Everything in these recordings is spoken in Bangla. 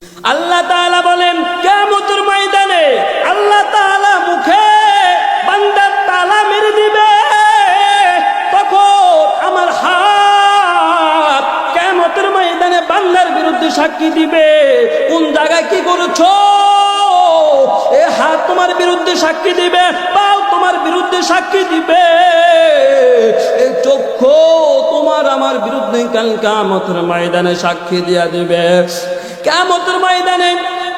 আল্লাহ তাআলা বলেন কিয়ামতের ময়দানে আল্লাহ তাআলা মুখে বান্দার তালা মেরে দিবে। তখন আমার হাত কিয়ামতের ময়দানে বান্দার বিরুদ্ধে সাক্ষী দিবে। কোন জায়গায় কি করেছো? এ হাত তোমার বিরুদ্ধে সাক্ষী দিবে, পাও তোমার বিরুদ্ধে সাক্ষী দিবে, এই চক্ষু তোমার আমার বিরুদ্ধে কাল কিয়ামতের ময়দানে সাক্ষী দিয়া দিবে। কিয়ামতের ময়দানে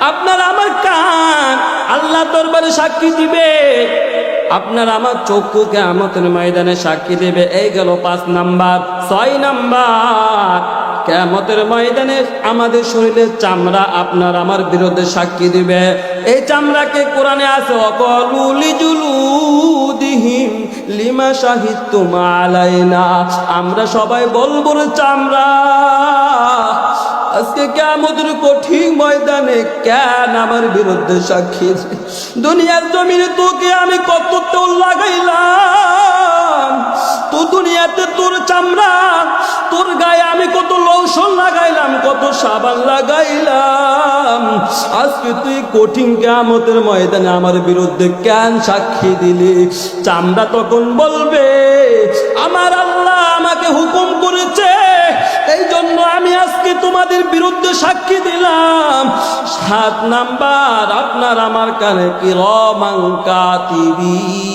আপনার আমার কান আল্লাহ দরবারে সাক্ষী দিবে, আপনার আমার চক্ষু কিয়ামতের ময়দানে সাক্ষী দিবে। এই গেল 5 নাম্বার। 6 নাম্বার, কিয়ামতের ময়দানে আমাদের শরীরের চামড়া আপনার আমার বিরুদ্ধে সাক্ষী দিবে। এই চামড়াকে কোরআনে আছে ওয়াকালু লিজুলুদিহিম লিমা শাহিদতুম আলাইনা। আমরা সবাই বলবো রে চামড়া আজকে কিয়ামতের কঠিন ময়দানে কেন আমার বিরুদ্ধে সাক্ষী? দুনিয়ার জমিনে তোকে আমি কত তোল লাগাইলাম, তো দুনিয়াতে তোর চামড়া তোর গায়ে আমি কত লোশন লাগাইলাম, কত সাবান লাগাইলাম, আজকে তুই কঠিন কিয়ামতের ময়দানে আমার বিরুদ্ধে কেন সাক্ষী দিলি? চামড়া তখন বলবে আমার আল্লাহ আমাকে হুকুম করেছে, এই জন্য আমি আজকে তোমাদের বিরুদ্ধে সাক্ষী দিলাম। 7 নাম্বার, আপনার আমার কানে কিরামান কাতিবিন,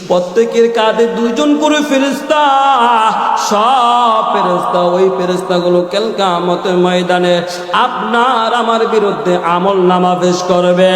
প্রত্যেকের কাঁধে 2 জন করে ফেরেশতা। সব ফেরেশতা, ওই ফেরেশতাগুলো কাল কিয়ামতের ময়দানে আপনার আমার বিরুদ্ধে আমল নামা পেশ করবে।